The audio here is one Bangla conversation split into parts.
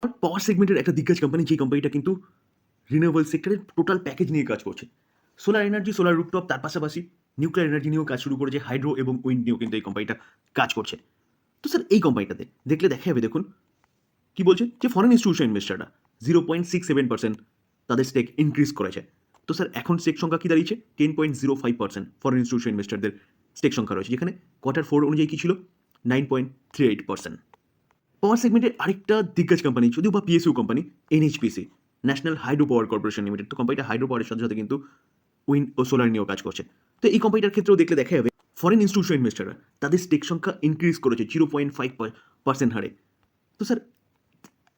পাওয়ার সেগমেন্টের একটা দিগ্গজ কোম্পানি, যে কোম্পানিটা কিন্তু রিনিউয়েবল সেক্টরের টোটাল প্যাকেজ নিয়ে কাজ করছে। সোলার এনার্জি, সোলার রুফটপ, তার পাশাপাশি নিউক্লিয়ার এনার্জি নিয়েও কাজ শুরু করেছে, হাইড্রো এবং উইন্ড নিয়েও কিন্তু এই কোম্পানিটা কাজ করছে। তো স্যার এই কোম্পানিটাতে দেখলে দেখা যাবে, দেখুন কি বলছে যে ফরেন ইনস্টিটিউশন ইনভেস্টাররা 0.67% তাদের স্টেক ইনক্রিজ করেছে। তো স্যার এখন স্টেক সংখ্যা কি দাঁড়িয়েছে? 10.05% ফরেন ইনস্টিটিউশন ইনভেস্টারদের স্টেক সংখ্যা রয়েছে, যেখানে Q4 অনুযায়ী কি ছিল? 9.38%। পাওয়ার সেগমেন্টের আরেকটা দিগ্গজ কোম্পানি, যদিও বা PSU company, NHPC, national hydro power corporation limited. তো কোম্পানিটা হাইড্রো পাওয়ারের সাথে সাথে কিন্তু উইন্ড ও সোলার নিয়েও কাজ করছে। তো এই কোম্পানিটার ক্ষেত্রেও দেখলে দেখা যাবে ফরেন ইনস্টিটিউশন ইনভেস্টাররা তাদের স্টেক সংখ্যা ইনক্রিজ করেছে 0.5% হারে। তো স্যার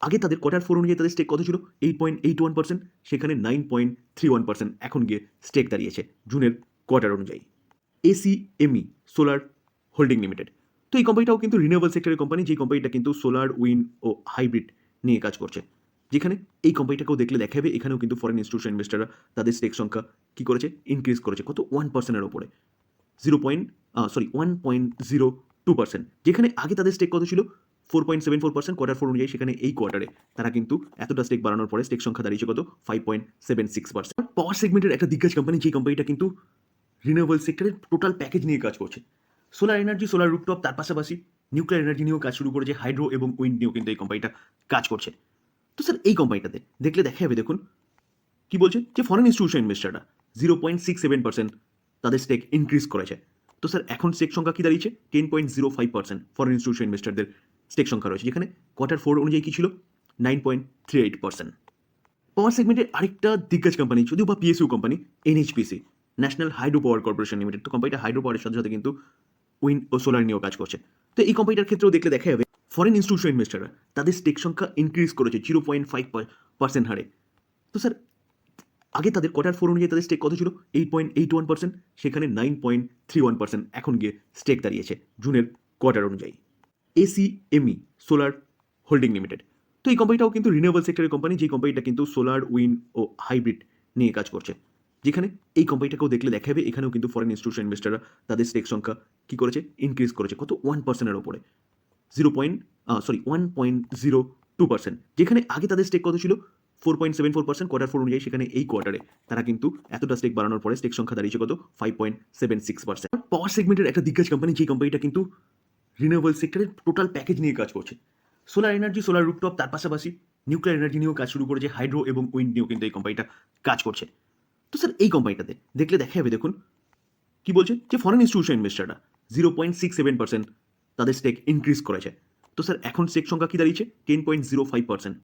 আগে তাদের Q4 অনুযায়ী তাদের স্টেক কত ছিল? 8.81%, সেখানে 9.31% এখন গিয়ে স্টেক দাঁড়িয়েছে জুনের কোয়ার্টার অনুযায়ী। এসিএমই সোলার হোল্ডিং লিমিটেড। তো এই কোম্পানিটাও কিন্তু রিনিউয়েবল সেক্টরের কোম্পানি, যে কোম্পানিটা কিন্তু সোলার, উইন্ড ও হাইব্রিড নিয়ে কাজ করছে। যেখানে এই কোম্পানিটাকেও দেখলে দেখা যাবে এখানেও কিন্তু ফরেন ইনস্টিটিউশন ইনভেস্টাররা তাদের স্টেক সংখ্যা কি করেছে? ইনক্রিজ করেছে। কত? 1%-এর ওপরে। 1.02%, যেখানে আগে তাদের স্টেক কত ছিল? 4.74% Q4 অনুযায়ী, সেখানে এই কোয়ার্টারে তারা কিন্তু এতটা স্টেক বাড়ানোর পরে স্টেক সংখ্যা দাঁড়িয়েছে কত? 5.76%। পাওয়ার সেগমেন্টের একটা দিগ্গজ কোম্পানি, যে কোম্পানিটা কিন্তু রিনিউয়েবল সেক্টরের টোটাল প্যাকেজ নিয়ে কাজ করছে। সোলার এনার্জি, সোলার রুফটপ, তার পাশাপাশি নিউক্লিয়ার এনার্জি নিয়েও কাজ শুরু করেছে, হাইড্রো এবং উইন্ড নিয়েও কিন্তু এই কোম্পানিটা কাজ করছে। তো স্যার এই কোম্পানিটাতে দেখলে দেখা যাবে, দেখুন কি বলছে যে ফরেন ইনস্টিটিউশন ইনভেস্টাররা 0.67% তাদের স্টেক ইনক্রিজ করেছে। তো স্যার এখন স্টেক সংখ্যা কি দাঁড়িয়েছে? 10.05% ফরেন ইনস্টিটিউশন ইনভেস্টারদের স্টেক সংখ্যা রয়েছে, যেখানে Q4 অনুযায়ী কি ছিল? 9.38%। পাওয়ার সেগমেন্টের আরেকটা দিগ্গজ কোম্পানি, যদিও বা PSU company, NHPC, national hydro power corporation limited. তো কোম্পানিটা হাইড্রো পাওয়ারের সাথে সাথে কিন্তু উইন্ড ও সোলার নিয়েও কাজ করছে। তো এই কোম্পানিটার ক্ষেত্রেও দেখলে দেখা যাবে ফরেন ইনস্টিটিউশন ইনভেস্টাররা তাদের স্টেক সংখ্যা ইনক্রিজ করেছে 0.5% হারে। তো স্যার আগে তাদের Q4 অনুযায়ী তাদের স্টেক কত ছিল? 8.81%, সেখানে 9.31% এখন গিয়ে স্টেক দাঁড়িয়েছে জুনের কোয়ার্টার অনুযায়ী। এসিএমই সোলার হোল্ডিং লিমিটেড। তো এই কোম্পানিটাও কিন্তু রিনিউয়েবল সেক্টরের কোম্পানি, যে কোম্পানিটা কিন্তু সোলার, উইন্ড ও হাইব্রিড নিয়ে কাজ করছে। যেখানে এই কোম্পানিটাকেও দেখলে দেখা যাবে এখানেও কিন্তু ফরেন ইনস্টিটিউশন ইনভেস্টাররা তাদের স্টেক সংখ্যা কি করেছে? ইনক্রিজ করেছে। কত? 1%-এর ওপরে। 1.02%, যেখানে আগে তাদের স্টেক কত ছিল? 4.74% Q4 অনুযায়ী, সেখানে এই কোয়ার্টারে তারা কিন্তু এতটা স্টেক বাড়ানোর পরে স্টেক সংখ্যা দাঁড়িয়েছে কত? 5.76%। পাওয়ার সেগমেন্টের একটা দিগ্গজ কোম্পানি, যে কোম্পানিটা কিন্তু রিনিউয়েবল সেক্টরের টোটাল প্যাকেজ নিয়ে কাজ করছে। সোলার এনার্জি, সোলার রুফটপ, তার পাশাপাশি নিউক্লিয়ার এনার্জি নিয়েও কাজ শুরু করেছে, হাইড্রো এবং উইন্ড নিয়েও কিন্তু এই কোম্পানিটা কাজ করছে। তো স্যার এই কোম্পানিটাতে দেখলে দেখা যাবে, দেখুন কি বলছে যে ফরেন ইনস্টিটিউশন ইনভেস্টাররা 0.67% তাদের স্টেক ইনক্রিজ করেছে। তো স্যার এখন স্টেক সংখ্যা কি দাঁড়িয়েছে? 10.05%।